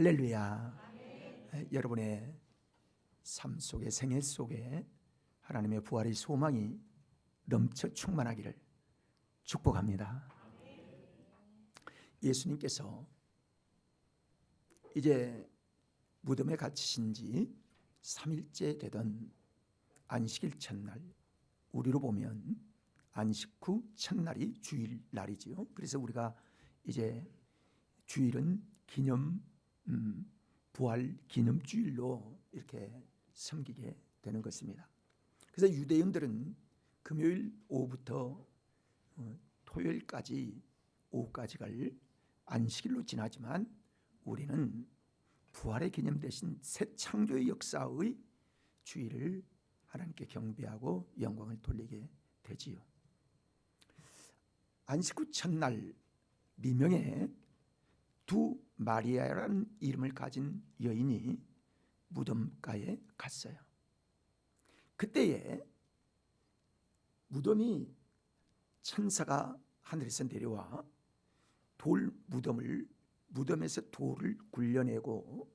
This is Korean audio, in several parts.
할렐루야. 여러분의 삶 속에, 생애 속에 하나님의 부활의 소망이 넘쳐 충만하기를 축복합니다. 예수님께서 이제 무덤에 갇히신 지 3일째 되던 안식일 첫날, 우리로 보면 안식 후 첫날이 주일날이지요. 그래서 우리가 이제 주일은 부활 기념주일로 이렇게 섬기게 되는 것입니다. 그래서 유대인들은 금요일 오후부터 토요일까지 오후까지를 안식일로 지나지만 우리는 부활의 기념 대신 새 창조의 역사의 주일을 하나님께 경배하고 영광을 돌리게 되지요. 안식 후 첫날 미명에 두 마리아라는 이름을 가진 여인이 무덤가에 갔어요. 그때에 천사가 하늘에서 내려와 무덤에서 돌을 굴려내고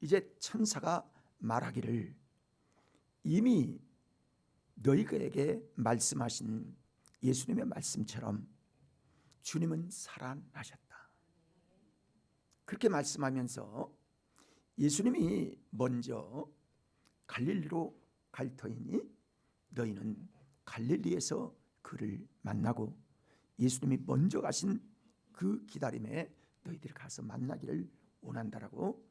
이제 천사가 말하기를 이미 너희에게 말씀하신 예수님의 말씀처럼 주님은 살아나셨다. 그렇게 말씀하면서 예수님이 먼저 갈릴리로 갈 터이니 너희는 갈릴리에서 그를 만나고 예수님이 먼저 가신 그 기다림에 너희들이 가서 만나기를 원한다라고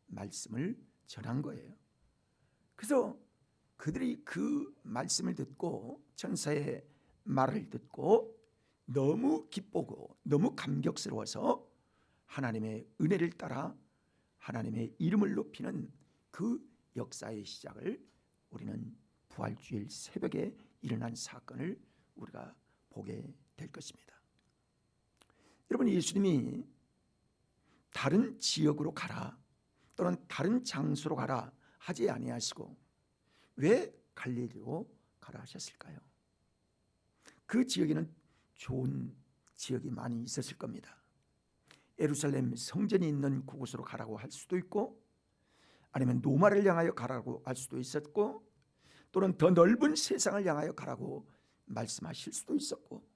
말씀을 전한 거예요. 그래서 그들이 그 말씀을 듣고 천사의 말을 듣고 너무 기쁘고 너무 감격스러워서 하나님의 은혜를 따라 하나님의 이름을 높이는 그 역사의 시작을 우리는 부활주일 새벽에 일어난 사건을 우리가 보게 될 것입니다. 여러분, 예수님이 다른 지역으로 가라 또는 다른 장소로 가라 하지 아니하시고 왜 갈릴리로 가라 하셨을까요? 그 지역에는 좋은 지역이 많이 있었을 겁니다. 예루살렘 성전이 있는 그곳으로 가라고 할 수도 있고 아니면 노마를 향하여 가라고 할 수도 있었고 또는 더 넓은 세상을 향하여 가라고 말씀하실 수도 있었고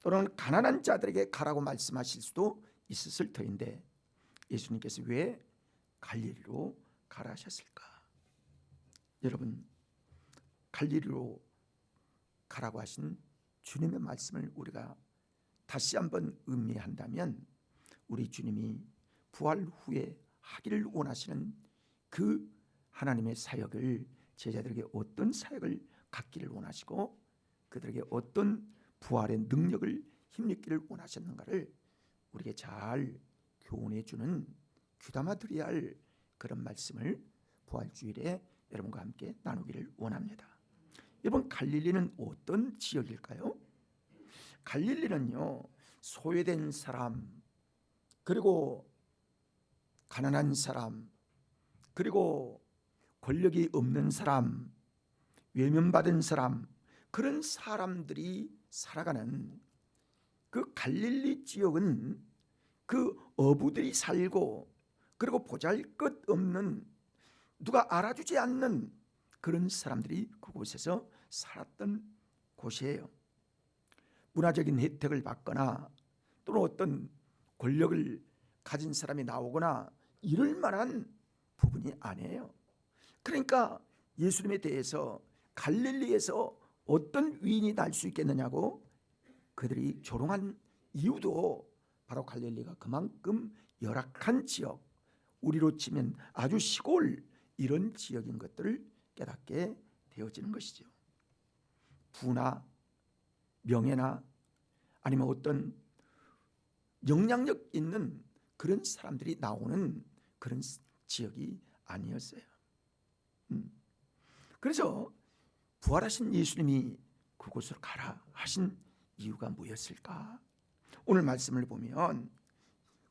또는 가난한 자들에게 가라고 말씀하실 수도 있었을 터인데 예수님께서 왜 갈릴리로 가라 하셨을까? 여러분, 갈릴리로 가라고 하신 주님의 말씀을 우리가 다시 한번 음미한다면 우리 주님이 부활 후에 하기를 원하시는 그 하나님의 사역을 제자들에게 어떤 사역을 갖기를 원하시고 그들에게 어떤 부활의 능력을 힘입기를 원하셨는가를 우리에게 잘 교훈해 주는 귀담아 드려야 할 그런 말씀을 부활주일에 여러분과 함께 나누기를 원합니다. 여러분, 갈릴리는 어떤 지역일까요? 갈릴리는요, 소외된 사람, 그리고 가난한 사람, 그리고 권력이 없는 사람, 외면받은 사람, 그런 사람들이 살아가는 그 갈릴리 지역은 그 어부들이 살고 그리고 보잘것없는 누가 알아주지 않는 그런 사람들이 그곳에서 살았던 곳이에요. 문화적인 혜택을 받거나 또는 어떤 권력을 가진 사람이 나오거나 이럴 만한 부분이 아니에요. 그러니까 예수님에 대해서 갈릴리에서 어떤 위인이 날 수 있겠느냐고 그들이 조롱한 이유도 바로 갈릴리가 그만큼 열악한 지역, 우리로 치면 아주 시골 이런 지역인 것들을 깨닫게 되어지는 것이죠. 부나 명예나 아니면 어떤 영향력 있는 그런 사람들이 나오는 그런 지역이 아니었어요. 그래서 부활하신 예수님이 그곳으로 가라 하신 이유가 뭐였을까? 오늘 말씀을 보면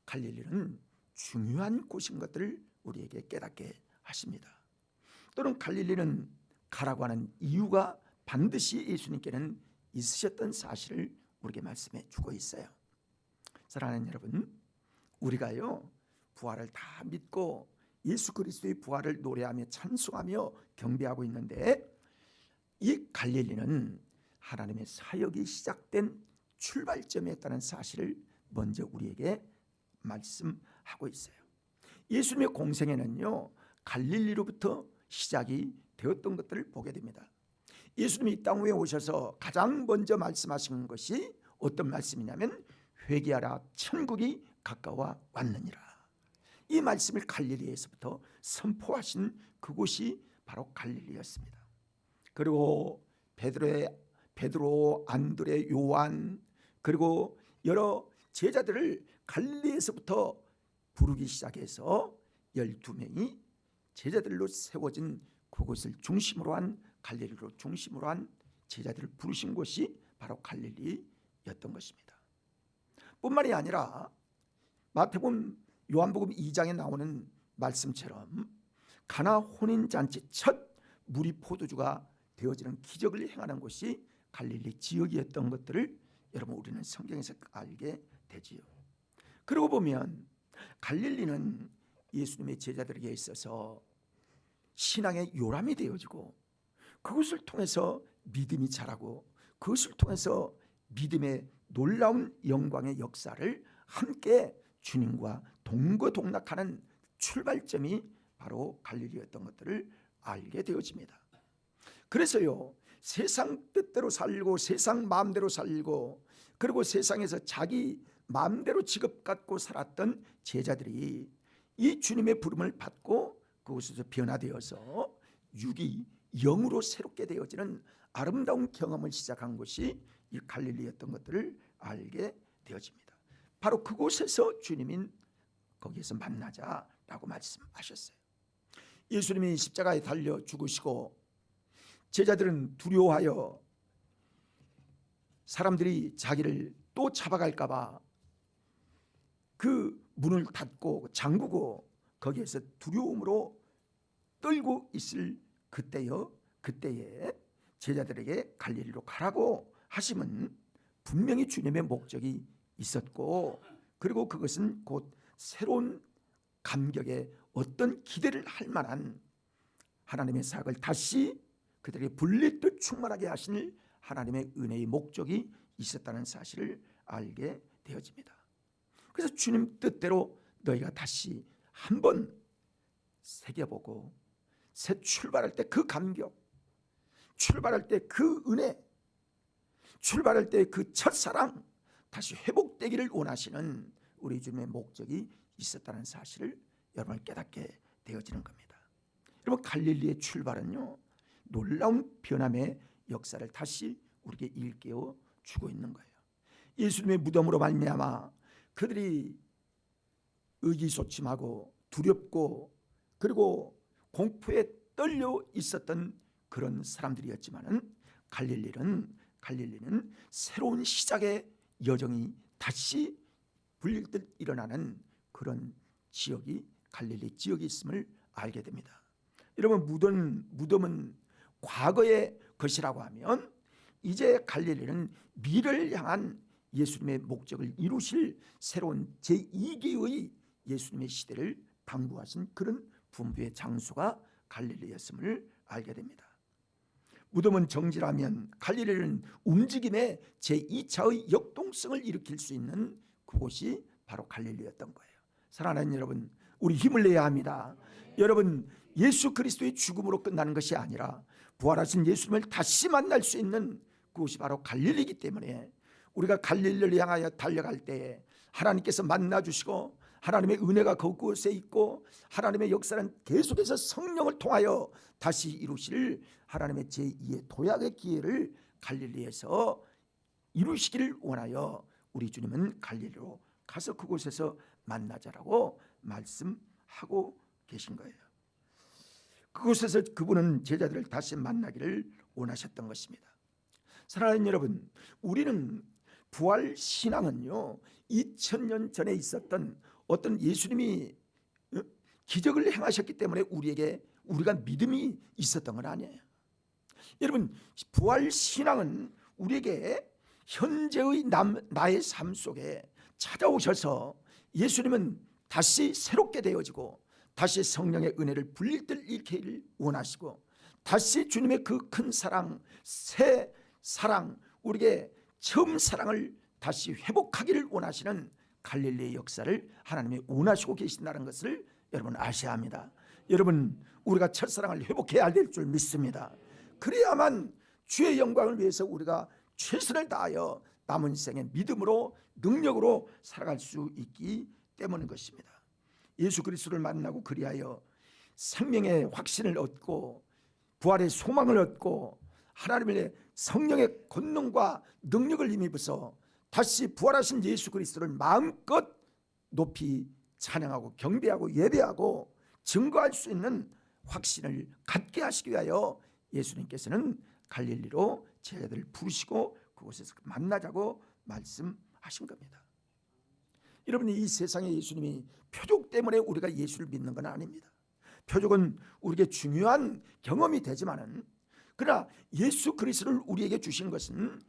갈릴리는 중요한 곳인 것들을 우리에게 깨닫게 하십니다. 또는 갈릴리는 가라고 하는 이유가 반드시 예수님께는 있으셨던 사실을 우리에게 말씀해 주고 있어요. 사랑하는 여러분, 우리가요 부활을 다 믿고 예수 그리스도의 부활을 노래하며 찬송하며 경배하고 있는데, 이 갈릴리는 하나님의 사역이 시작된 출발점이었다는 사실을 먼저 우리에게 말씀하고 있어요. 예수님의 공생애는요, 갈릴리로부터 시작이 되었던 것들을 보게 됩니다. 예수님이 이 땅 위에 오셔서 가장 먼저 말씀하신 것이 어떤 말씀이냐면, 회개하라, 천국이 가까워 왔느니라. 이 말씀을 갈릴리에서부터 선포하신 그곳이 바로 갈릴리였습니다. 그리고 베드로, 안드레, 요한, 그리고 여러 제자들을 갈릴리에서부터 부르기 시작해서 12명이 제자들로 세워진 그곳을 중심으로 한, 갈릴리로 중심으로 한 제자들을 부르신 곳이 바로 갈릴리였던 것입니다. 뿐만이 아니라 마태복음, 요한복음 2장에 나오는 말씀처럼 가나 혼인잔치 첫 무리 포도주가 되어지는 기적을 행하는 곳이 갈릴리 지역이었던 것들을 여러분 우리는 성경에서 알게 되지요. 그러고 보면 갈릴리는 예수님의 제자들에게 있어서 신앙의 요람이 되어지고, 그것을 통해서 믿음이 자라고, 그것을 통해서 믿음의 놀라운 영광의 역사를 함께 주님과 동거동락하는 출발점이 바로 갈릴리였던 것들을 알게 되어집니다. 그래서요, 세상 뜻대로 살고 세상 마음대로 살고, 그리고 세상에서 자기 마음대로 직업 갖고 살았던 제자들이 이 주님의 부름을 받고 그곳에서 변화되어서 육이 영으로 새롭게 되어지는 아름다운 경험을 시작한 것이 이 갈릴리였던 것들을 알게 되어집니다. 바로 그곳에서 주님인 거기에서 만나자라고 말씀하셨어요. 예수님이 십자가에 달려 죽으시고 제자들은 두려워하여 사람들이 자기를 또 잡아갈까 봐 그 문을 닫고 잠그고 거기에서 두려움으로 떨고 있을 그때에 제자들에게 갈릴리로 가라고 하심은 분명히 주님의 목적이 있었고, 그리고 그것은 곧 새로운 감격에 어떤 기대를 할 만한 하나님의 사역을 다시 그들에게 불릴듯 충만하게 하실 하나님의 은혜의 목적이 있었다는 사실을 알게 되어집니다. 그래서 주님 뜻대로 너희가 다시 한번 새겨보고 새 출발할 때 그 감격, 출발할 때 그 은혜, 출발할 때 그 첫사랑 다시 회복되기를 원하시는 우리 주님의 목적이 있었다는 사실을 여러분 깨닫게 되어지는 겁니다. 여러분, 갈릴리의 출발은요, 놀라운 변함의 역사를 다시 우리에게 일깨워 주고 있는 거예요. 예수님의 무덤으로 말미암아 그들이 의기소침하고 두렵고 그리고 공포에 떨려 있었던 그런 사람들이었지만은 갈릴리는 새로운 시작의 여정이 다시 불릴 듯 일어나는 그런 지역이 갈릴리 지역이 있음을 알게 됩니다. 여러분, 무덤은 과거의 것이라고 하면 이제 갈릴리는 미래를 향한 예수님의 목적을 이루실 새로운 제2기의 예수님의 시대를 방부하신 그런 분부의 장소가 갈릴리였음을 알게 됩니다. 무덤은 정지라면 갈릴리는 움직임의 제2차의 역동성을 일으킬 수 있는 그곳이 바로 갈릴리였던 거예요. 사랑하는 여러분, 우리 힘을 내야 합니다. 여러분, 예수 그리스도의 죽음으로 끝나는 것이 아니라 부활하신 예수님을 다시 만날 수 있는 그곳이 바로 갈릴리이기 때문에 우리가 갈릴리를 향하여 달려갈 때에 하나님께서 만나주시고 하나님의 은혜가 그곳에 있고 하나님의 역사는 계속해서 성령을 통하여 다시 이루실 하나님의 제2의 도약의 기회를 갈릴리에서 이루시기를 원하여 우리 주님은 갈릴리로 가서 그곳에서 만나자라고 말씀하고 계신 거예요. 그곳에서 그분은 제자들을 다시 만나기를 원하셨던 것입니다. 사랑하는 여러분, 우리는 부활 신앙은요, 2000년 전에 있었던 어떤 예수님이 기적을 행하셨기 때문에 우리가 믿음이 있었던 건 아니에요. 여러분, 부활 신앙은 우리에게 현재의 나의 삶 속에 찾아오셔서 예수님은 다시 새롭게 되어지고 다시 성령의 은혜를 불릴 듯 일으키기를 원하시고 다시 주님의 그 큰 사랑, 새 사랑, 우리에게 처음 사랑을 다시 회복하기를 원하시는 갈릴리의 역사를 하나님이 원하시고 계신다는 것을 여러분 아셔야 합니다. 여러분, 우리가 첫사랑을 회복해야 될 줄 믿습니다. 그래야만 주의 영광을 위해서 우리가 최선을 다하여 남은 생의 믿음으로 능력으로 살아갈 수 있기 때문인 것입니다. 예수 그리스도를 만나고 그리하여 생명의 확신을 얻고 부활의 소망을 얻고 하나님의 성령의 권능과 능력을 힘입어서 다시 부활하신 예수 그리스도를 마음껏 높이 찬양하고 경배하고 예배하고 증거할 수 있는 확신을 갖게 하시기 위하여 예수님께서는 갈릴리로 제자들을 부르시고 그곳에서 만나자고 말씀하신 겁니다. 여러분, 이 세상에 예수님이 표적 때문에 우리가 예수를 믿는 건 아닙니다. 표적은 우리에게 중요한 경험이 되지만은, 그러나 예수 그리스도를 우리에게 주신 것은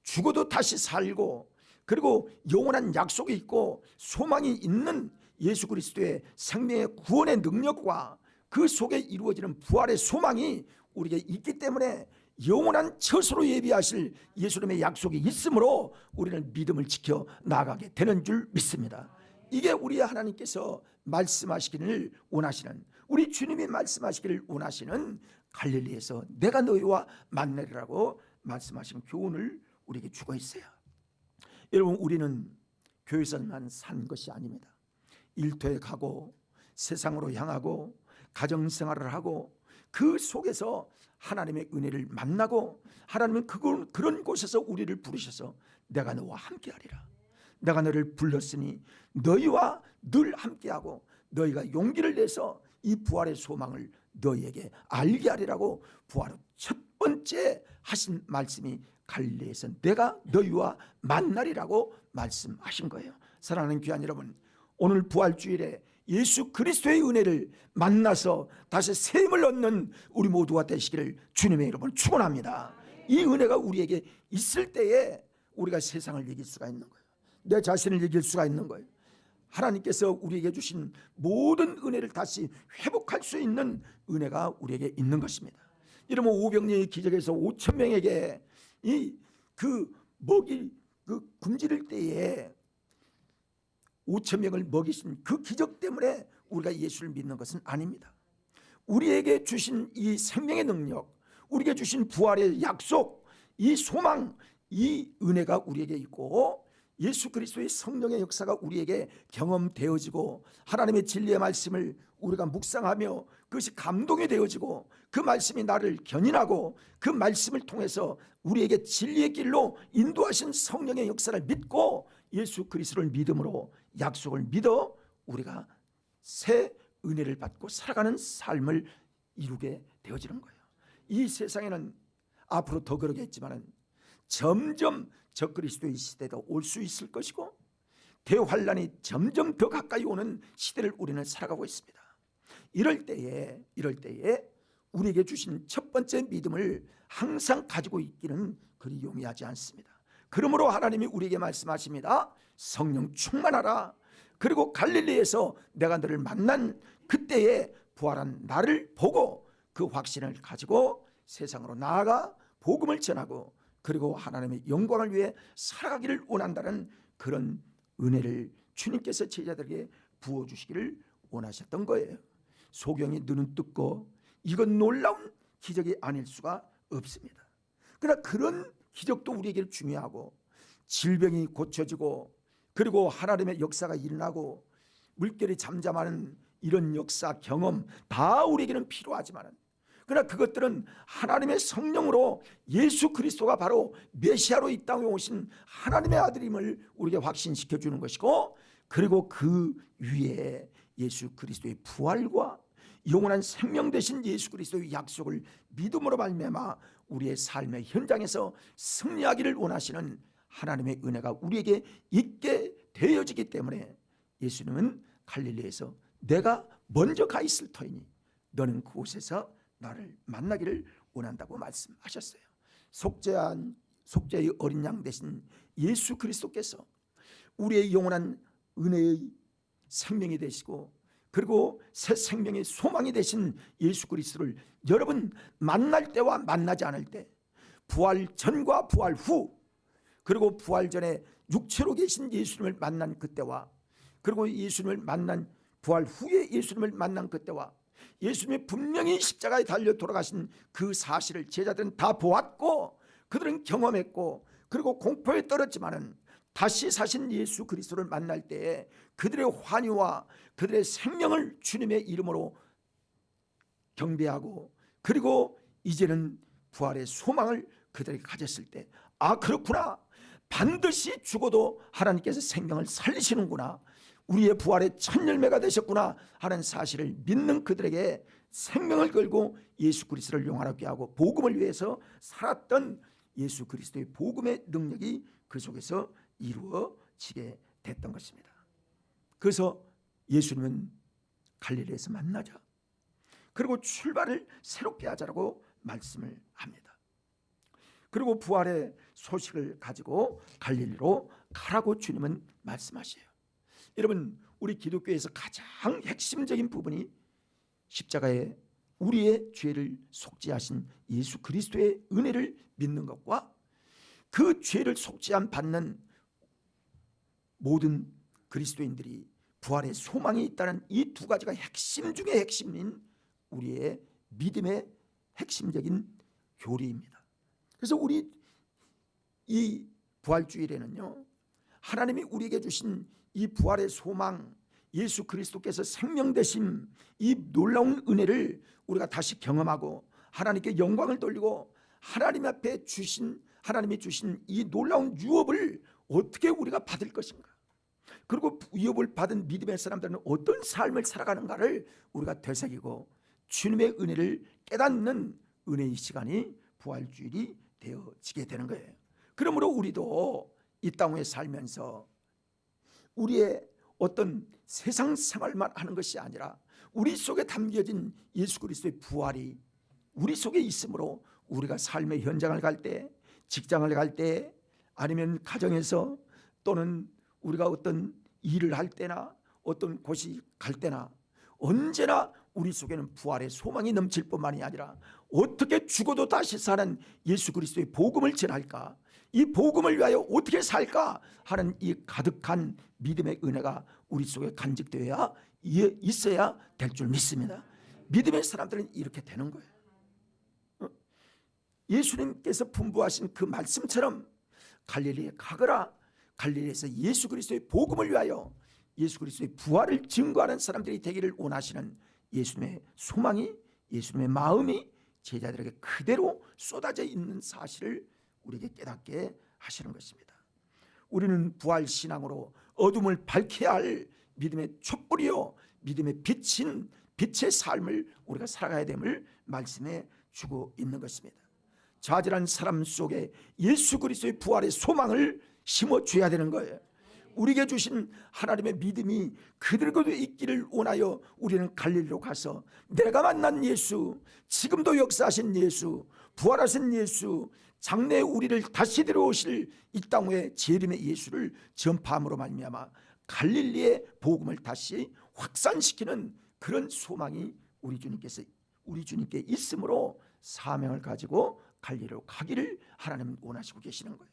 죽어도 다시 살고 그리고 영원한 약속이 있고 소망이 있는 예수 그리스도의 생명의 구원의 능력과 그 속에 이루어지는 부활의 소망이 우리에게 있기 때문에 영원한 처소로 예비하실 예수님의 약속이 있으므로 우리는 믿음을 지켜 나아가게 되는 줄 믿습니다. 이게 우리 하나님께서 말씀하시기를 원하시는, 우리 주님이 말씀하시기를 원하시는 갈릴리에서 내가 너희와 만나리라고 말씀하신 교훈을 우리에게 주고 있어요. 여러분, 우리는 교회에서만 산 것이 아닙니다. 일터에 가고 세상으로 향하고 가정생활을 하고 그 속에서 하나님의 은혜를 만나고 하나님은 그런 곳에서 우리를 부르셔서 내가 너와 함께하리라, 내가 너를 불렀으니 너희와 늘 함께하고 너희가 용기를 내서 이 부활의 소망을 너희에게 알게 하리라고 부활 후 첫 번째 하신 말씀이 갈릴리에서 내가 너희와 만나리라고 말씀하신 거예요. 사랑하는 귀한 여러분, 오늘 부활주일에 예수 그리스도의 은혜를 만나서 다시 샘을 얻는 우리 모두가 되시기를 주님의 이름으로 축원합니다. 이 은혜가 우리에게 있을 때에 우리가 세상을 이길 수가 있는 거예요. 내 자신을 이길 수가 있는 거예요. 하나님께서 우리에게 주신 모든 은혜를 다시 회복할 수 있는 은혜가 우리에게 있는 것입니다. 여러분, 오병이의 기적에서 5천 명에게 굶주릴 때에 5천 명을 먹이신 그 기적 때문에 우리가 예수를 믿는 것은 아닙니다. 우리에게 주신 이 생명의 능력, 우리에게 주신 부활의 약속, 이 소망, 이 은혜가 우리에게 있고 예수 그리스도의 성령의 역사가 우리에게 경험되어지고 하나님의 진리의 말씀을 우리가 묵상하며 그것이 감동이 되어지고 그 말씀이 나를 견인하고 그 말씀을 통해서 우리에게 진리의 길로 인도하신 성령의 역사를 믿고 예수 그리스도를 믿음으로 약속을 믿어 우리가 새 은혜를 받고 살아가는 삶을 이루게 되어지는 거예요. 이 세상에는 앞으로 더 그러겠지만 점점 적그리스도의 시대가 올 수 있을 것이고 대환란이 점점 더 가까이 오는 시대를 우리는 살아가고 있습니다. 이럴 때에 우리에게 주신 첫 번째 믿음을 항상 가지고 있기는 그리 용이하지 않습니다. 그러므로 하나님이 우리에게 말씀하십니다. 성령 충만하라. 그리고 갈릴리에서 내가 너를 만난 그때에 부활한 나를 보고 그 확신을 가지고 세상으로 나아가 복음을 전하고 그리고 하나님의 영광을 위해 살아가기를 원한다는 그런 은혜를 주님께서 제자들에게 부어주시기를 원하셨던 거예요. 소경이 눈은 뜯고 이건 놀라운 기적이 아닐 수가 없습니다. 그러나 그런 기적도 우리에게 중요하고 질병이 고쳐지고 그리고 하나님의 역사가 일어나고 물결이 잠잠하는 이런 역사 경험 다 우리에게는 필요하지만 그러나 그것들은 하나님의 성령으로 예수 그리스도가 바로 메시아로 이 땅에 오신 하나님의 아들임을 우리에게 확신시켜 주는 것이고 그리고 그 위에 예수 그리스도의 부활과 영원한 생명 되신 예수 그리스도의 약속을 믿음으로 말미암아 우리의 삶의 현장에서 승리하기를 원하시는 하나님의 은혜가 우리에게 있게 되어지기 때문에 예수님은 갈릴리에서 내가 먼저 가 있을 터이니 너는 그곳에서 나를 만나기를 원한다고 말씀하셨어요. 속죄의 어린 양 되신 예수 그리스도께서 우리의 영원한 은혜의 생명이 되시고 그리고 새 생명의 소망이 되신 예수 그리스도를 여러분 만날 때와 만나지 않을 때, 부활 전과 부활 후, 그리고 부활 전에 육체로 계신 예수님을 만난 그때와 그리고 예수님을 만난 부활 후에 예수님을 만난 그때와 예수님이 분명히 십자가에 달려 돌아가신 그 사실을 제자들은 다 보았고 그들은 경험했고 그리고 공포에 떨었지만은 다시 사신 예수 그리스도를 만날 때에 그들의 환희와 그들의 생명을 주님의 이름으로 경배하고 그리고 이제는 부활의 소망을 그들이 가졌을 때, 아 그렇구나, 반드시 죽어도 하나님께서 생명을 살리시는구나, 우리의 부활의 첫 열매가 되셨구나 하는 사실을 믿는 그들에게 생명을 걸고 예수 그리스도를 영화롭게 하고 복음을 위해서 살았던 예수 그리스도의 복음의 능력이 그 속에서 이루어지게 됐던 것입니다. 그래서 예수님은 갈릴리에서 만나자, 그리고 출발을 새롭게 하자라고 말씀을 합니다. 그리고 부활의 소식을 가지고 갈릴리로 가라고 주님은 말씀하셔요. 여러분, 우리 기독교에서 가장 핵심적인 부분이 십자가에 우리의 죄를 속죄하신 예수 그리스도의 은혜를 믿는 것과 그 죄를 속죄함 받는 모든 그리스도인들이 부활의 소망이 있다는 이 두 가지가 핵심 중의 핵심인 우리의 믿음의 핵심적인 교리입니다. 그래서 우리 이 부활주일에는요, 하나님이 우리에게 주신 이 부활의 소망, 예수 그리스도께서 생명 되심, 이 놀라운 은혜를 우리가 다시 경험하고 하나님께 영광을 돌리고 하나님 앞에 하나님이 주신 이 놀라운 유업을 어떻게 우리가 받을 것인가, 그리고 유업을 받은 믿음의 사람들은 어떤 삶을 살아가는가를 우리가 되새기고 주님의 은혜를 깨닫는 은혜의 시간이 부활주일이 되어지게 되는 거예요. 그러므로 우리도 이 땅에 살면서 우리의 어떤 세상 생활만 하는 것이 아니라 우리 속에 담겨진 예수 그리스도의 부활이 우리 속에 있으므로 우리가 삶의 현장을 갈 때, 직장을 갈 때, 아니면 가정에서 또는 우리가 어떤 일을 할 때나 어떤 곳이 갈 때나 언제나 우리 속에는 부활의 소망이 넘칠 뿐만이 아니라 어떻게 죽어도 다시 사는 예수 그리스도의 복음을 전할까, 이 복음을 위하여 어떻게 살까 하는 이 가득한 믿음의 은혜가 우리 속에 간직되어야 있어야 될 줄 믿습니다. 믿음의 사람들은 이렇게 되는 거예요. 예수님께서 분부하신 그 말씀처럼 갈릴리에 가거라, 갈릴리에서 예수 그리스도의 복음을 위하여 예수 그리스도의 부활을 증거하는 사람들이 되기를 원하시는 예수님의 소망이, 예수님의 마음이 제자들에게 그대로 쏟아져 있는 사실을 우리에게 깨닫게 하시는 것입니다. 우리는 부활 신앙으로 어둠을 밝혀야 할 믿음의 촛불이요, 믿음의 빛인 빛의 삶을 우리가 살아가야 됨을 말씀해 주고 있는 것입니다. 좌절한 사람 속에 예수 그리스도의 부활의 소망을 심어줘야 되는 거예요. 우리에게 주신 하나님의 믿음이 그들에게도 있기를 원하여 우리는 갈릴리로 가서 내가 만난 예수, 지금도 역사하신 예수, 부활하신 예수, 장래에 우리를 다시 데려오실 이 땅 위에 재림의 예수를 전파함으로 말미암아 갈릴리의 복음을 다시 확산시키는 그런 소망이 우리 주님께 있으므로 사명을 가지고 갈릴리로 가기를 하나님은 원하시고 계시는 거예요.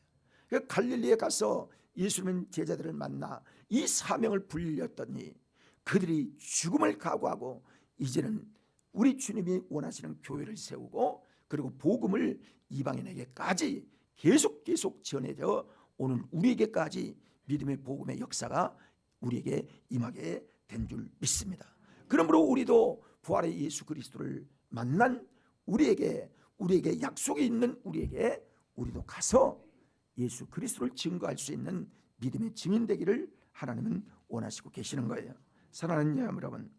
그러니까 갈릴리에 가서 예수님은 제자들을 만나 이 사명을 불렸더니 그들이 죽음을 각오하고 이제는 우리 주님이 원하시는 교회를 세우고 그리고 복음을 이방인에게까지 계속 전해져 오늘 우리에게까지 믿음의 복음의 역사가 우리에게 임하게 된 줄 믿습니다. 그러므로 우리도 부활의 예수 그리스도를 만난 우리에게 약속이 있는 우리에게 우리도 가서 예수 그리스도를 증거할 수 있는 믿음의 증인 되기를 하나님은 원하시고 계시는 거예요. 사랑하는 여러분,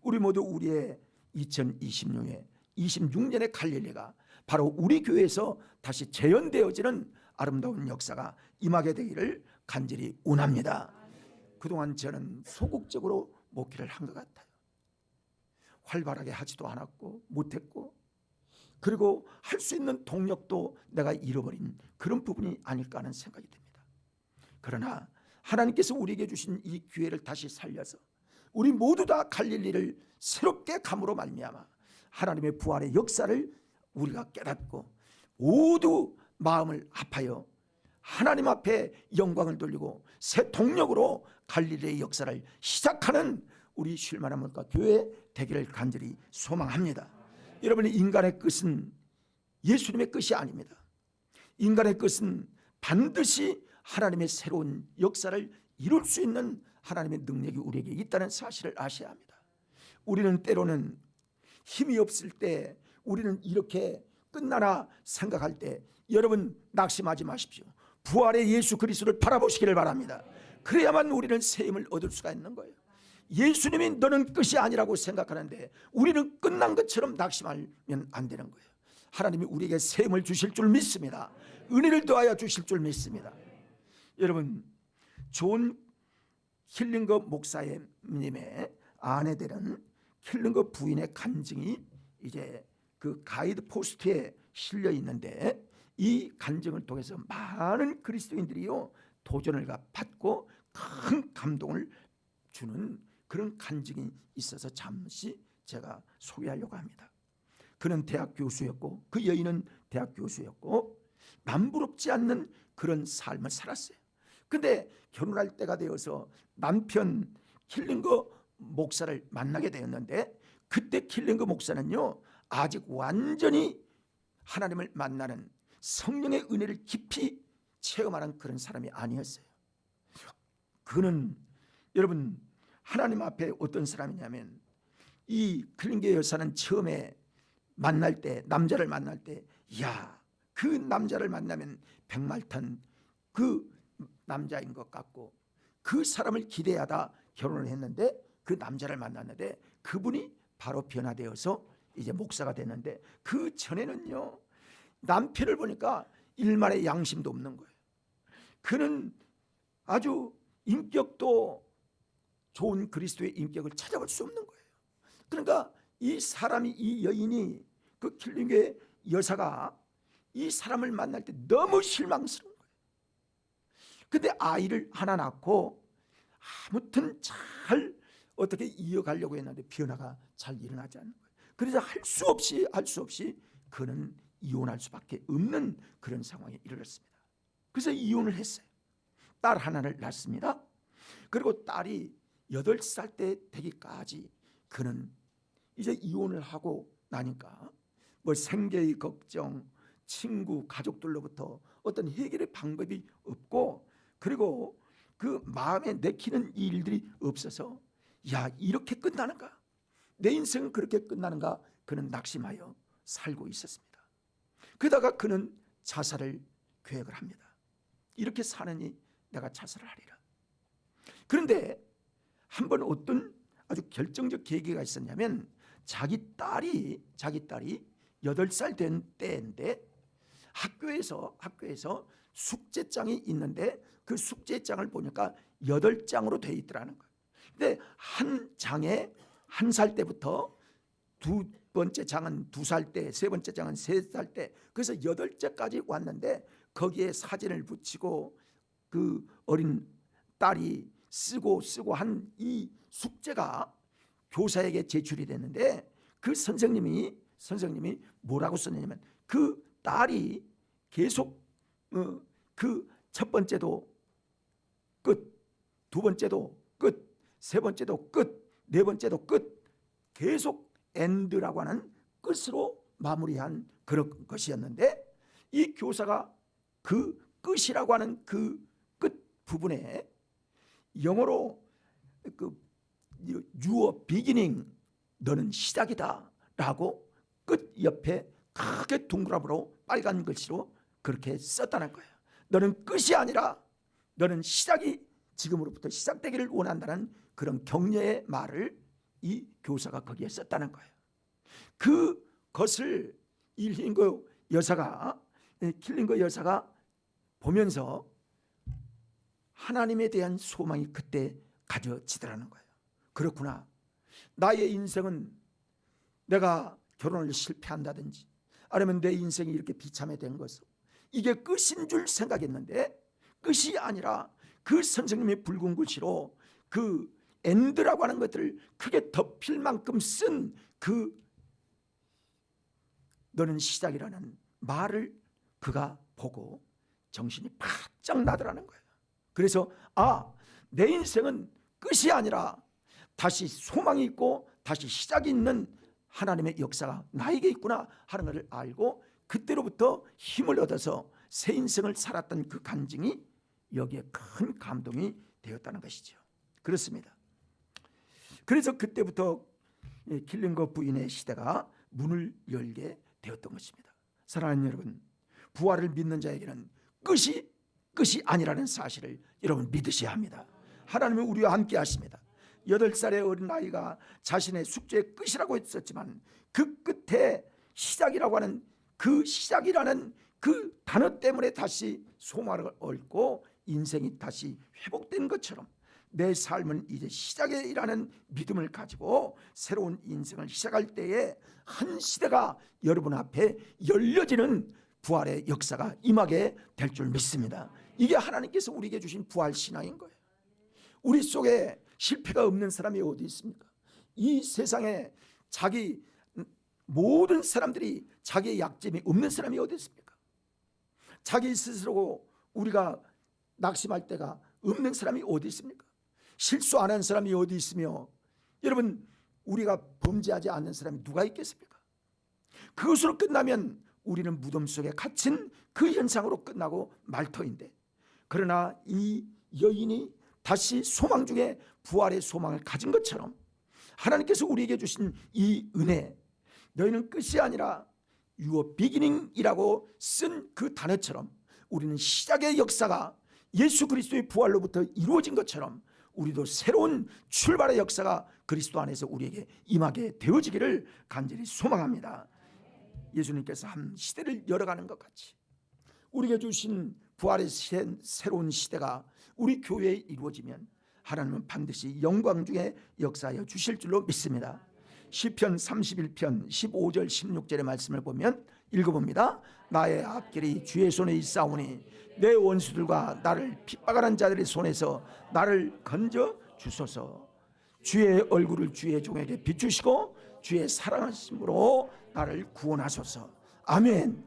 우리 모두 우리의 2026년의 갈릴리가 바로 우리 교회에서 다시 재현되어지는 아름다운 역사가 임하게 되기를 간절히 원합니다. 그동안 저는 소극적으로 목회를 한 것 같아요. 활발하게 하지도 않았고 못했고, 그리고 할 수 있는 동력도 내가 잃어버린 그런 부분이 아닐까 하는 생각이 듭니다. 그러나 하나님께서 우리에게 주신 이 기회를 다시 살려서 우리 모두 다 갈릴리를 새롭게 감으로 말미암아 하나님의 부활의 역사를 우리가 깨닫고 모두 마음을 합하여 하나님 앞에 영광을 돌리고 새 동력으로 갈릴리의 역사를 시작하는 우리 쉴만한 물가 교회 되기를 간절히 소망합니다. 여러분이 인간의 끝은 예수님의 끝이 아닙니다. 인간의 끝은 반드시 하나님의 새로운 역사를 이룰 수 있는 하나님의 능력이 우리에게 있다는 사실을 아셔야 합니다. 우리는 때로는 힘이 없을 때, 우리는 이렇게 끝나나 생각할 때 여러분 낙심하지 마십시오. 부활의 예수 그리스도를 바라보시기를 바랍니다. 그래야만 우리는 새 힘을 얻을 수가 있는 거예요. 예수님이 너는 끝이 아니라고 생각하는데 우리는 끝난 것처럼 낙심하면 안 되는 거예요. 하나님이 우리에게 새 힘을 주실 줄 믿습니다. 은혜를 더하여 주실 줄 믿습니다. 여러분, 존 킬링거 목사님의 아내들은 킬링거 부인의 간증이 이제 그 가이드 포스트에 실려 있는데, 이 간증을 통해서 많은 그리스도인들이요 도전을 받고 큰 감동을 주는 그런 간증이 있어서 잠시 제가 소개하려고 합니다. 그는 대학 교수였고 그 여인은 대학 교수였고 남부럽지 않는 그런 삶을 살았어요. 근데 결혼할 때가 되어서 남편 킬링거 목사를 만나게 되었는데, 그때 킬링거 목사는요 아직 완전히 하나님을 만나는 성령의 은혜를 깊이 체험하는 그런 사람이 아니었어요. 그는 여러분 하나님 앞에 어떤 사람이냐면, 이 킬링거 여사는 처음에 만날 때, 남자를 만날 때, 야, 그 남자를 만나면 백말탄 그 남자인 것 같고 그 사람을 기대하다 결혼을 했는데, 그 남자를 만났는데 그분이 바로 변화되어서 이제 목사가 됐는데, 그 전에는요 남편을 보니까 일말의 양심도 없는 거예요. 그는 아주 인격도 좋은 그리스도의 인격을 찾아볼 수 없는 거예요. 그러니까 이 사람이, 이 여인이, 그 킬링거의 여사가 이 사람을 만날 때 너무 실망스러운 거예요. 근데 아이를 하나 낳고 아무튼 잘 어떻게 이어가려고 했는데 변화가 잘 일어나지 않는 거예요. 그래서 할 수 없이 그는 이혼할 수밖에 없는 그런 상황에 이르렀습니다. 그래서 이혼을 했어요. 딸 하나를 낳습니다. 그리고 딸이 8살 때 되기까지 그는 이제 이혼을 하고 나니까 뭐 생계의 걱정, 친구, 가족들로부터 어떤 해결의 방법이 없고, 그리고 그 마음에 내키는 일들이 없어서, 야, 이렇게 끝나는가? 내 인생은 그렇게 끝나는가? 그는 낙심하여 살고 있었습니다. 그러다가 그는 자살을 계획을 합니다. 이렇게 사느니 내가 자살을 하리라. 그런데 한번 어떤 아주 결정적 계기가 있었냐면, 자기 딸이 8살 된 때인데 학교에서 숙제장이 있는데 그 숙제장을 보니까 8장으로 되어 있더라는 거예요. 근데 한 장에 1살 때부터 두 번째 장은 2살 때, 세 번째 장은 3살 때, 그래서 8장까지 왔는데 거기에 사진을 붙이고 그 어린 딸이 쓰고 한 이 숙제가 교사에게 제출이 됐는데, 그 선생님이 뭐라고 썼냐면, 그 딸이 계속 그 첫 번째도 끝, 두 번째도 끝, 세 번째도 끝, 네 번째도 끝, 계속 엔드라고 하는 끝으로 마무리한 그런 것이었는데, 이 교사가 그 끝이라고 하는 그 끝 부분에 영어로 그 Your beginning, 너는 시작이다 라고 끝 옆에 크게 동그라미로 빨간 글씨로 그렇게 썼다는 거예요. 너는 끝이 아니라 너는 시작이 지금으로부터 시작되기를 원한다는 그런 격려의 말을 이 교사가 거기에 썼다는 거예요. 그것을 킬링거 여사가 보면서 하나님에 대한 소망이 그때 가져지더라는 거예요. 그렇구나, 나의 인생은 내가 결혼을 실패한다든지 아니면 내 인생이 이렇게 비참해 된 것은 이게 끝인 줄 생각했는데 끝이 아니라, 그 선생님의 붉은 글씨로 그 엔드라고 하는 것들을 크게 덮일 만큼 쓴 그 너는 시작이라는 말을 그가 보고 정신이 바짝 나더라는 거예요. 그래서 내 인생은 끝이 아니라 다시 소망이 있고 다시 시작이 있는 하나님의 역사가 나에게 있구나 하는 것을 알고 그때로부터 힘을 얻어서 새 인생을 살았던 그 간증이 여기에 큰 감동이 되었다는 것이죠. 그렇습니다. 그래서 그때부터 킬링거 부인의 시대가 문을 열게 되었던 것입니다. 사랑하는 여러분, 부활을 믿는 자에게는 끝이 아니라는 사실을 여러분 믿으셔야 합니다. 하나님은 우리와 함께 하십니다. 8살의 어린아이가 자신의 숙제의 끝이라고 했었지만 그 끝에 시작이라고 하는 그 시작이라는 그 단어 때문에 다시 소망을 얻고 인생이 다시 회복된 것처럼 내 삶은 이제 시작이라는 믿음을 가지고 새로운 인생을 시작할 때에 한 시대가 여러분 앞에 열려지는 부활의 역사가 임하게 될 줄 믿습니다. 이게 하나님께서 우리에게 주신 부활 신앙인 거예요. 우리 속에 실패가 없는 사람이 어디 있습니까? 이 세상에 모든 사람들이 자기의 약점이 없는 사람이 어디 있습니까? 자기 스스로 우리가 낙심할 때가 없는 사람이 어디 있습니까? 실수 안 한 사람이 어디 있으며 여러분 우리가 범죄하지 않는 사람이 누가 있겠습니까? 그것으로 끝나면 우리는 무덤 속에 갇힌 그 현상으로 끝나고 말 터인데, 그러나 이 여인이 다시 소망 중에 부활의 소망을 가진 것처럼 하나님께서 우리에게 주신 이 은혜, 너희는 끝이 아니라 your beginning이라고 쓴 그 단어처럼 우리는 시작의 역사가 예수 그리스도의 부활로부터 이루어진 것처럼 우리도 새로운 출발의 역사가 그리스도 안에서 우리에게 임하게 되어지기를 간절히 소망합니다. 예수님께서 한 시대를 열어가는 것 같이 우리에게 주신 부활의 새로운 시대가 우리 교회에 이루어지면 하나님은 반드시 영광 중에 역사하여 주실 줄로 믿습니다. 시편 31편 15절 16절의 말씀을 보면 읽어봅니다. 나의 앞길이 주의 손에 있사오니 내 원수들과 나를 핍박하는 자들의 손에서 나를 건져 주소서. 주의 얼굴을 주의 종에게 비추시고 주의 사랑하심으로 나를 구원하소서. 아멘.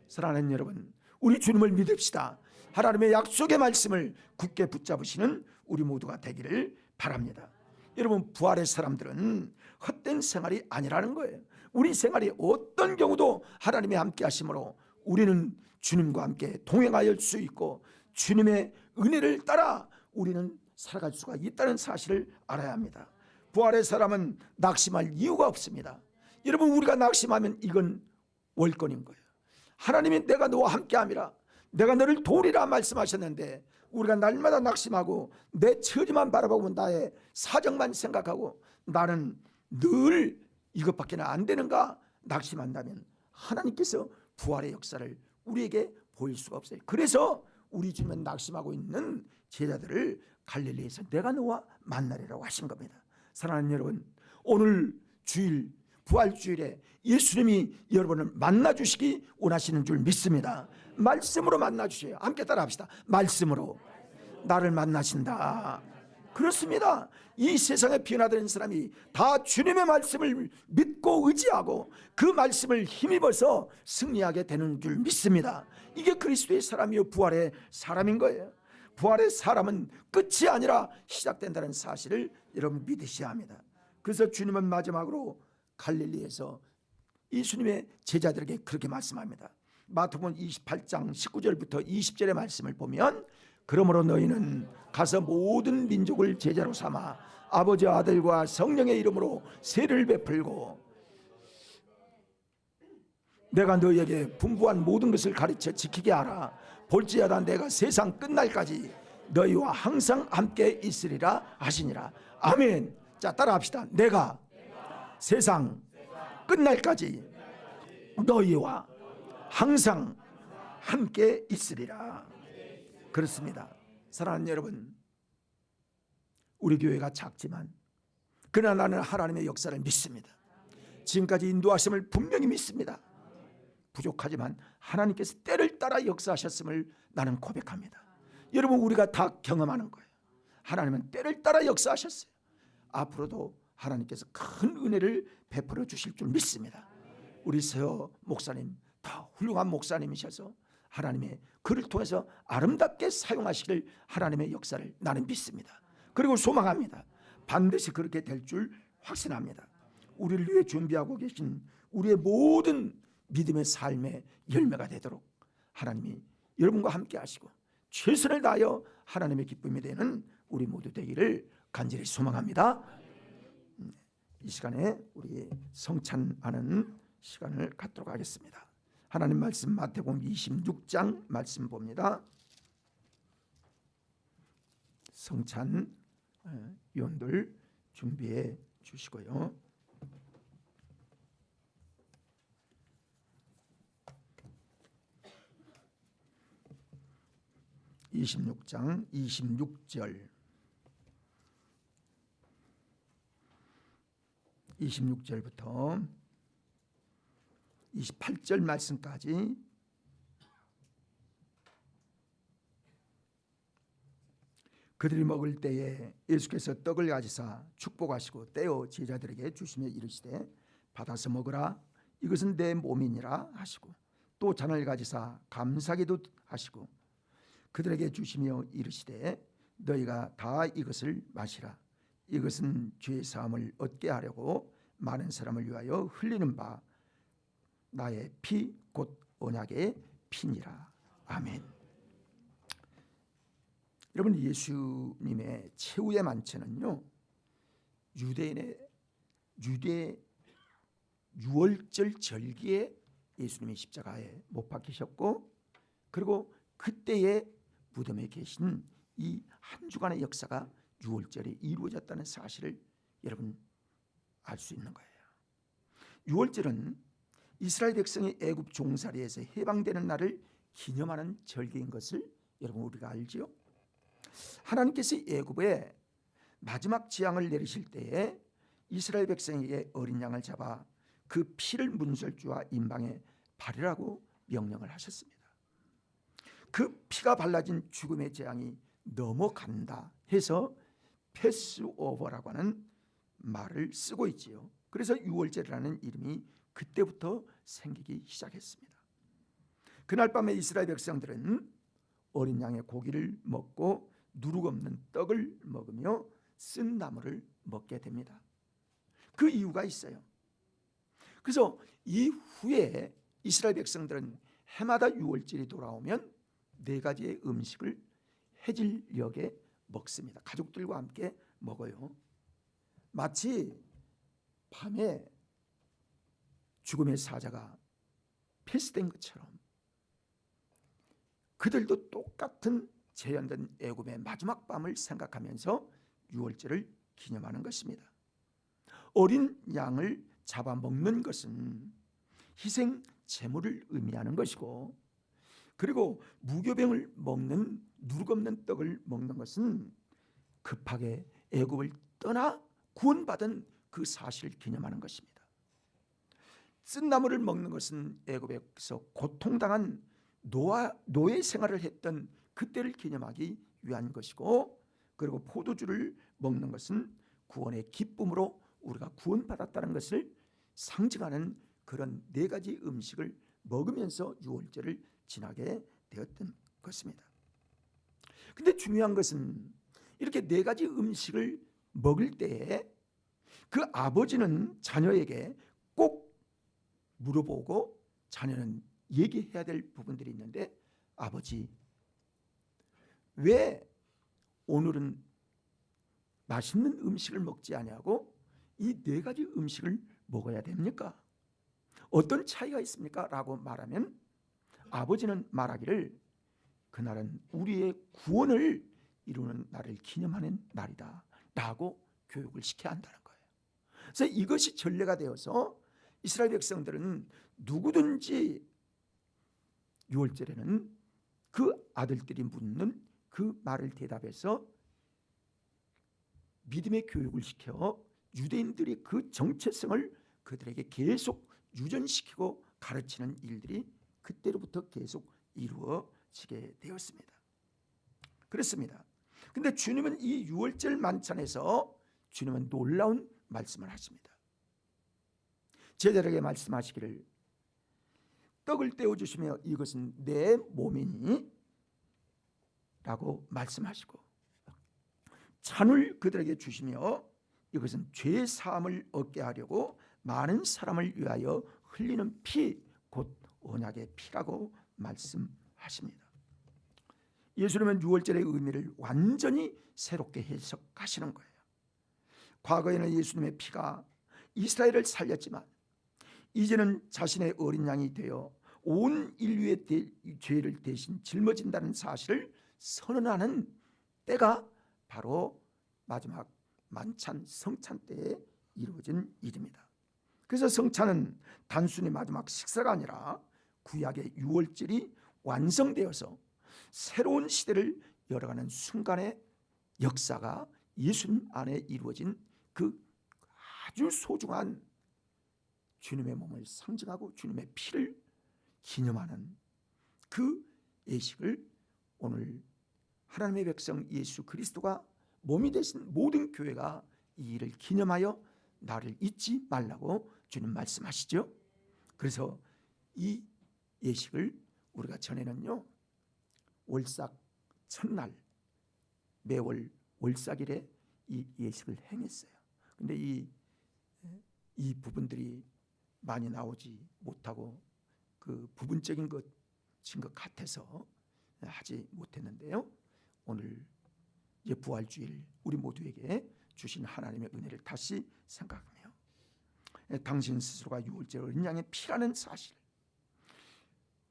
사랑하는 여러분, 우리 주님을 믿읍시다. 하나님의 약속의 말씀을 굳게 붙잡으시는 우리 모두가 되기를 바랍니다. 여러분, 부활의 사람들은 헛된 생활이 아니라는 거예요. 우리 생활이 어떤 경우도 하나님의 함께 하심으로 우리는 주님과 함께 동행할 수 있고 주님의 은혜를 따라 우리는 살아갈 수가 있다는 사실을 알아야 합니다. 부활의 사람은 낙심할 이유가 없습니다. 여러분, 우리가 낙심하면 이건 월권인 거예요. 하나님이 내가 너와 함께함이라, 내가 너를 도우리라 말씀하셨는데 우리가 날마다 낙심하고 내 처지만 바라보고 나의 사정만 생각하고 나는 늘 이것밖에 안 되는가 낙심한다면 하나님께서 부활의 역사를 우리에게 보일 수가 없어요. 그래서 우리 주님은 낙심하고 있는 제자들을 갈릴리에서 내가 너와 만나리라고 하신 겁니다. 사랑하는 여러분, 오늘 주일 부활주일에 예수님이 여러분을 만나주시기 원하시는 줄 믿습니다. 말씀으로 만나주세요. 함께 따라합시다. 말씀으로 나를 만나신다. 그렇습니다. 이 세상에 변화되는 사람이 다 주님의 말씀을 믿고 의지하고 그 말씀을 힘입어서 승리하게 되는 줄 믿습니다. 이게 그리스도의 사람이요 부활의 사람인 거예요. 부활의 사람은 끝이 아니라 시작된다는 사실을 여러분 믿으셔야 합니다. 그래서 주님은 마지막으로 갈릴리에서 예수님의 제자들에게 그렇게 말씀합니다. 마태복음 28장 19절부터 20절의 말씀을 보면 그러므로 너희는 가서 모든 민족을 제자로 삼아 아버지와 아들과 성령의 이름으로 세를 베풀고 내가 너희에게 분부한 모든 것을 가르쳐 지키게 하라. 볼지어다 내가 세상 끝날까지 너희와 항상 함께 있으리라 하시니라. 아멘. 자, 따라합시다. 내가 세상 끝날까지 너희와 항상 함께 있으리라. 그렇습니다. 사랑하는 여러분, 우리 교회가 작지만 그러나 나는 하나님의 역사를 믿습니다. 지금까지 인도하심을 분명히 믿습니다. 부족하지만 하나님께서 때를 따라 역사하셨음을 나는 고백합니다. 여러분, 우리가 다 경험하는 거예요. 하나님은 때를 따라 역사하셨어요. 앞으로도 하나님께서 큰 은혜를 베풀어 주실 줄 믿습니다. 우리 서여 목사님 더 훌륭한 목사님이셔서 하나님의 그를 통해서 아름답게 사용하시길 하나님의 역사를 나는 믿습니다. 그리고 소망합니다. 반드시 그렇게 될 줄 확신합니다. 우리를 위해 준비하고 계신 우리의 모든 믿음의 삶의 열매가 되도록 하나님이 여러분과 함께 하시고 최선을 다하여 하나님의 기쁨이 되는 우리 모두 되기를 간절히 소망합니다. 이 시간에 우리 성찬하는 시간을 갖도록 하겠습니다. 하나님 말씀 마태복음 26장 말씀 봅니다. 성찬 위원들 준비해 주시고요. 26장 26절부터 28절 말씀까지 그들이 먹을 때에 예수께서 떡을 가지사 축복하시고 떼어 제자들에게 주시며 이르시되 받아서 먹으라 이것은 내 몸이니라 하시고 또 잔을 가지사 감사기도 하시고 그들에게 주시며 이르시되 너희가 다 이것을 마시라 이것은 죄 사함을 얻게 하려고 많은 사람을 위하여 흘리는 바 나의 피 곧 언약의 피니라. 아멘. 여러분 예수님의 최후의 만찬은요 유대 유월절 절기에 예수님이 십자가에 못 박히셨고 그리고 그때의 무덤에 계신 이 한 주간의 역사가 유월절에 이루어졌다는 사실을 여러분 알 수 있는 거예요. 유월절은 이스라엘 백성이 애굽 종살이에서 해방되는 날을 기념하는 절기인 것을 여러분 우리가 알지요. 하나님께서 애굽에 마지막 재앙을 내리실 때에 이스라엘 백성에게 어린 양을 잡아 그 피를 문설주와 임방에 바르라고 명령을 하셨습니다. 그 피가 발라진 죽음의 재앙이 넘어간다 해서 패스오버라고 하는 말을 쓰고 있지요. 그래서 유월절이라는 이름이 그때부터 생기기 시작했습니다. 그날 밤에 이스라엘 백성들은 어린 양의 고기를 먹고 누룩 없는 떡을 먹으며 쓴 나물을 먹게 됩니다. 그 이유가 있어요. 그래서 이후에 이스라엘 백성들은 해마다 유월절이 돌아오면 4가지의 음식을 해질녘에 먹습니다. 가족들과 함께 먹어요. 마치 밤에 죽음의 사자가 패스된 것처럼 그들도 똑같은 재현된 애굽의 마지막 밤을 생각하면서 유월절을 기념하는 것입니다. 어린 양을 잡아먹는 것은 희생 제물을 의미하는 것이고 그리고 무교병을 먹는 누룩 없는 떡을 먹는 것은 급하게 애굽을 떠나 구원받은 그 사실을 기념하는 것입니다. 쓴 나물을 먹는 것은 애굽에서 고통당한 노예 생활을 했던 그때를 기념하기 위한 것이고 그리고 포도주를 먹는 것은 구원의 기쁨으로 우리가 구원받았다는 것을 상징하는 그런 4가지 음식을 먹으면서 유월절을 지나게 되었던 것입니다. 근데 중요한 것은 이렇게 4가지 음식을 먹을 때에 그 아버지는 자녀에게 꼭 물어보고 자녀는 얘기해야 될 부분들이 있는데 아버지 왜 오늘은 맛있는 음식을 먹지 아니하고 이 4가지 음식을 먹어야 됩니까? 어떤 차이가 있습니까? 라고 말하면 아버지는 말하기를 그날은 우리의 구원을 이루는 날을 기념하는 날이다 라고 교육을 시켜야 한다는 거예요. 그래서 이것이 전례가 되어서 이스라엘 백성들은 누구든지 유월절에는 그 아들들이 묻는 그 말을 대답해서 믿음의 교육을 시켜 유대인들이 그 정체성을 그들에게 계속 유전시키고 가르치는 일들이 그때로부터 계속 이루어지게 되었습니다. 그렇습니다. 근데 주님은 이 유월절 만찬에서 주님은 놀라운 말씀을 하십니다. 제자들에게 말씀하시기를 떡을 떼어주시며 이것은 내 몸이니 라고 말씀하시고 잔을 그들에게 주시며 이것은 죄 사함을 얻게 하려고 많은 사람을 위하여 흘리는 피 곧 언약의 피라고 말씀하십니다. 예수님은 유월절의 의미를 완전히 새롭게 해석하시는 거예요. 과거에는 예수님의 피가 이스라엘을 살렸지만 이제는 자신의 어린 양이 되어 온 인류의 죄를 대신 짊어진다는 사실을 선언하는 때가 바로 마지막 만찬 성찬 때에 이루어진 일입니다. 그래서 성찬은 단순히 마지막 식사가 아니라 구약의 유월절이 완성되어서 새로운 시대를 열어가는 순간의 역사가 예수님 안에 이루어진 그 아주 소중한 주님의 몸을 상징하고 주님의 피를 기념하는 그 예식을 오늘 하나님의 백성 예수 그리스도가 몸이 되신 모든 교회가 이 일을 기념하여 나를 잊지 말라고 주님 말씀하시죠. 그래서 이 예식을 우리가 전에는요 월삭 첫날 매월 월삭일에 이 예식을 행했어요. 근데 이 부분들이 많이 나오지 못하고 그 부분적인 것인 것 같아서 하지 못했는데요. 오늘 이제 부활주일 우리 모두에게 주신 하나님의 은혜를 다시 생각하며 당신 스스로가 유월절 어린 양의 피라는 사실,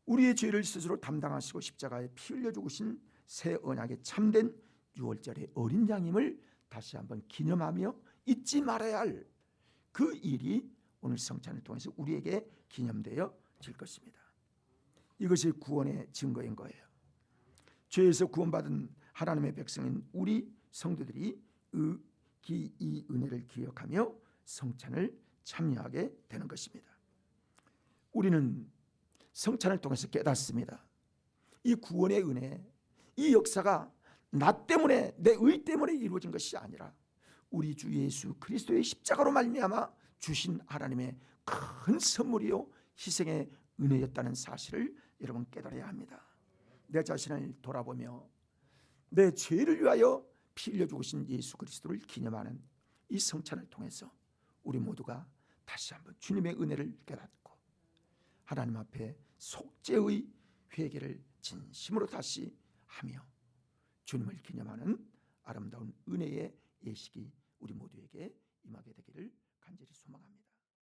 우리의 죄를 스스로 담당하시고 십자가에 피 흘려 죽으신 새 언약의 참된 유월절의 어린 양임을 다시 한번 기념하며 잊지 말아야 할 그 일이 오늘 성찬을 통해서 우리에게 기념되어질 것입니다. 이것이 구원의 증거인 거예요. 죄에서 구원받은 하나님의 백성인 우리 성도들이 이 은혜를 기억하며 성찬을 참여하게 되는 것입니다. 우리는 성찬을 통해서 깨닫습니다. 이 구원의 은혜, 이 역사가 나 때문에 내 의 때문에 이루어진 것이 아니라 우리 주 예수 그리스도의 십자가로 말미암아 주신 하나님의 큰 선물이요 희생의 은혜였다는 사실을 여러분 깨달아야 합니다. 내 자신을 돌아보며 내 죄를 위하여 피 흘려 죽으신 예수 그리스도를 기념하는 이 성찬을 통해서 우리 모두가 다시 한번 주님의 은혜를 깨닫고 하나님 앞에 속죄의 회개를 진심으로 다시 하며 주님을 기념하는 아름다운 은혜의 예식이 우리 모두에게 임하게 되기를 간절히 소망합니다.